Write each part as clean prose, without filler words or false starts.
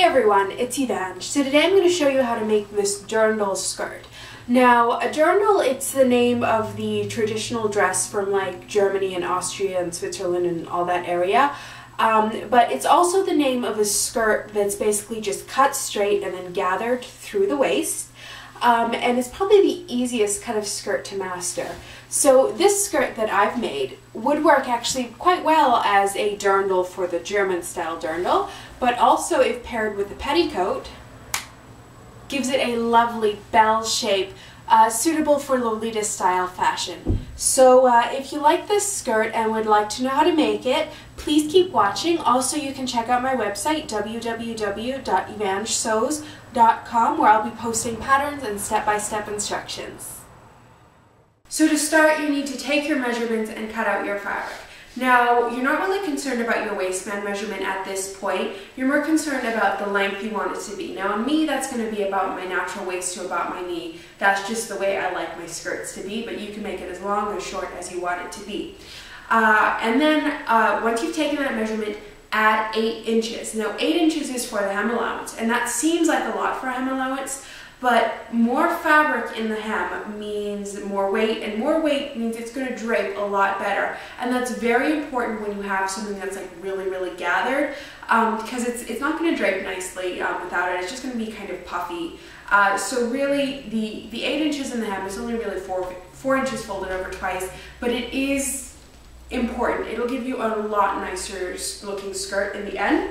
everyone, it's yardage. So today I'm going to show you how to make this dirndl skirt. Now, a dirndl, it's the name of the traditional dress from like Germany and Austria and Switzerland and all that area. But it's also the name of a skirt that's basically just cut straight and then gathered through the waist. And it's probably the easiest kind of skirt to master. So this skirt that I've made would work actually quite well as a dirndl for the German style dirndl, but also if paired with a petticoat, gives it a lovely bell shape, suitable for lolita style fashion. So if you like this skirt and would like to know how to make it, please keep watching. Also, you can check out my website, www.evangesews.com, where I'll be posting patterns and step-by-step instructions. So to start, you need to take your measurements and cut out your fabric. Now, you're not really concerned about your waistband measurement at this point. You're more concerned about the length you want it to be. Now, on me, that's going to be about my natural waist to about my knee. That's just the way I like my skirts to be, but you can make it as long or short as you want it to be. And then, once you've taken that measurement, add 8 inches. Now, 8 inches is for the hem allowance, and that seems like a lot for a hem allowance, but more fabric in the hem means more weight, and more weight means it's going to drape a lot better. And that's very important when you have something that's like really, really gathered, because it's not going to drape nicely without it. It's just going to be kind of puffy. So really, the 8 inches in the hem is only really 4 inches folded over twice, but it is important. It'll give you a lot nicer looking skirt in the end.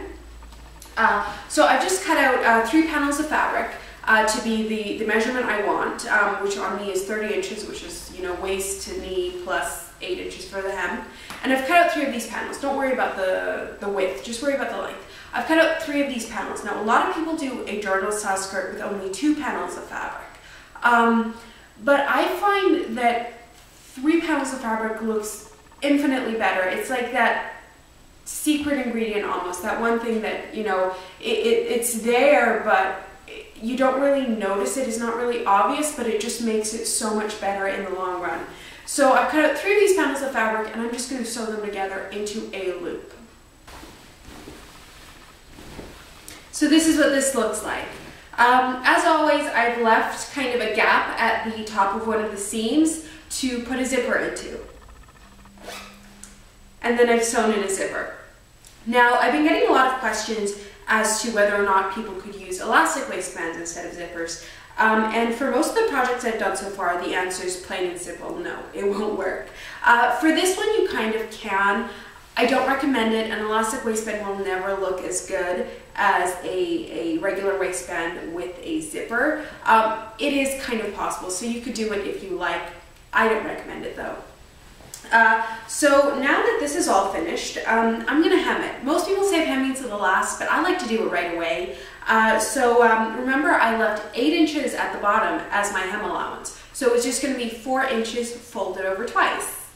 So I've just cut out 3 panels of fabric to be the measurement I want, which on me is 30 inches, which is, you know, waist to knee plus 8 inches for the hem. And I've cut out 3 of these panels. Don't worry about the width, just worry about the length. I've cut out 3 of these panels. Now, a lot of people do a dirndl style skirt with only 2 panels of fabric. But I find that 3 panels of fabric looks infinitely better. It's like that secret ingredient almost, that one thing that, you know, it's there, but you don't really notice it. It's not really obvious, but it just makes it so much better in the long run. So I've cut out 3 of these panels of fabric, and I'm just going to sew them together into a loop. So this is what this looks like. As always, I've left kind of a gap at the top of one of the seams to put a zipper into. And then I've sewn in a zipper. Now, I've been getting a lot of questions as to whether or not people could use elastic waistbands instead of zippers. And for most of the projects I've done so far, the answer is plain and simple: no, it won't work. For this one, you kind of can. I don't recommend it. An elastic waistband will never look as good as a regular waistband with a zipper. It is kind of possible, so you could do it if you like. I don't recommend it though. So now that this is all finished, I'm going to hem it. Most people save hemming to the last, but I like to do it right away. Remember, I left 8 inches at the bottom as my hem allowance. So it's just going to be 4 inches folded over twice.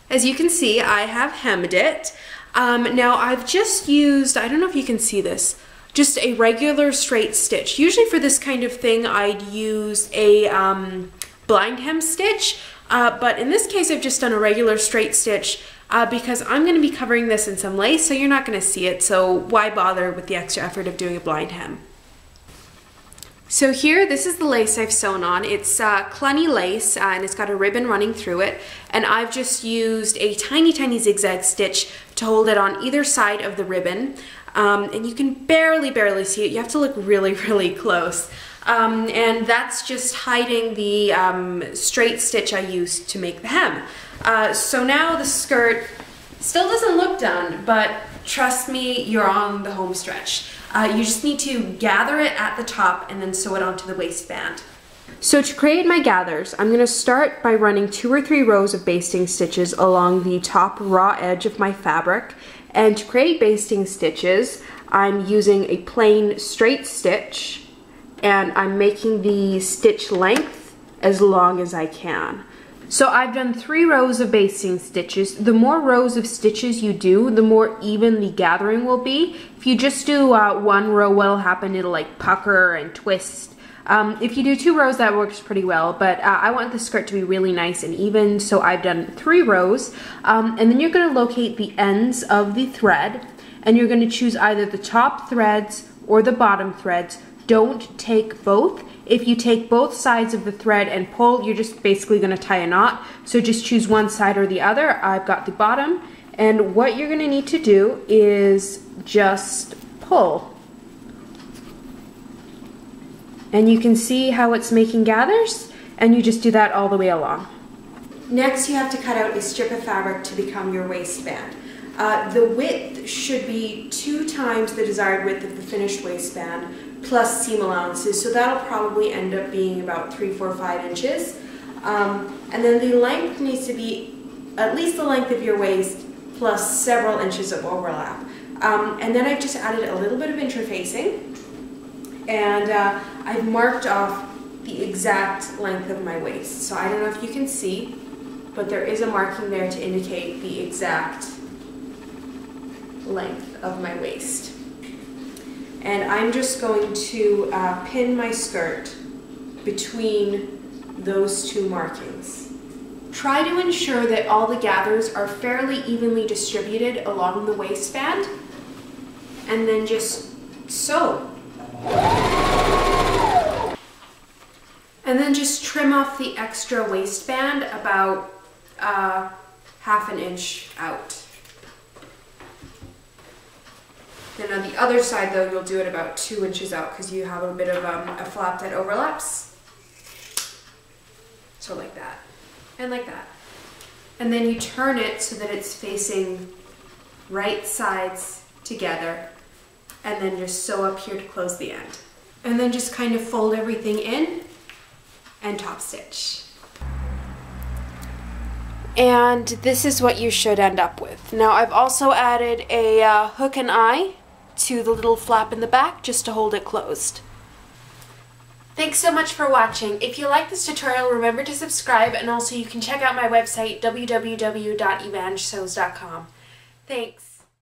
As you can see, I have hemmed it. Now I've just used, I don't know if you can see this, just a regular straight stitch. Usually for this kind of thing, I'd use a blind hem stitch. But in this case, I've just done a regular straight stitch because I'm going to be covering this in some lace, so you're not going to see it, so why bother with the extra effort of doing a blind hem? So here, this is the lace I've sewn on. It's Cluny lace, and it's got a ribbon running through it, and I've just used a tiny, tiny zigzag stitch to hold it on either side of the ribbon, and you can barely see it. You have to look really, really close. And that's just hiding the straight stitch I used to make the hem. So now the skirt still doesn't look done, but trust me, you're on the home stretch. You just need to gather it at the top and then sew it onto the waistband. So to create my gathers, I'm going to start by running 2 or 3 rows of basting stitches along the top raw edge of my fabric. And to create basting stitches, I'm using a plain straight stitch, and I'm making the stitch length as long as I can. So I've done 3 rows of basting stitches. The more rows of stitches you do, the more even the gathering will be. If you just do 1 row, what'll happen, it'll like pucker and twist. If you do 2 rows, that works pretty well, but I want the skirt to be really nice and even, so I've done 3 rows. And then you're going to locate the ends of the thread, and you're going to choose either the top threads or the bottom threads. Don't take both. If you take both sides of the thread and pull, you're just basically going to tie a knot. So just choose one side or the other. I've got the bottom. And what you're going to need to do is just pull. And you can see how it's making gathers, and you just do that all the way along. Next, you have to cut out a strip of fabric to become your waistband. The width should be 2 times the desired width of the finished waistband plus seam allowances, so that'll probably end up being about 3, 4, 5 inches. And then the length needs to be at least the length of your waist plus several inches of overlap. And then I've just added a little bit of interfacing, and I've marked off the exact length of my waist. So I don't know if you can see, but there is a marking there to indicate the exact length of my waist. And I'm just going to pin my skirt between those 2 markings. Try to ensure that all the gathers are fairly evenly distributed along the waistband, and then just sew. And then just trim off the extra waistband about half an inch out. Then on the other side though, you'll do it about 2 inches out because you have a bit of a flap that overlaps. So like that, and like that. And then you turn it so that it's facing right sides together, and then just sew up here to close the end. And then just kind of fold everything in and top stitch. And this is what you should end up with. Now I've also added a hook and eye to the little flap in the back just to hold it closed. Thanks so much for watching. If you like this tutorial, remember to subscribe, and also you can check out my website www.evangesews.com. Thanks.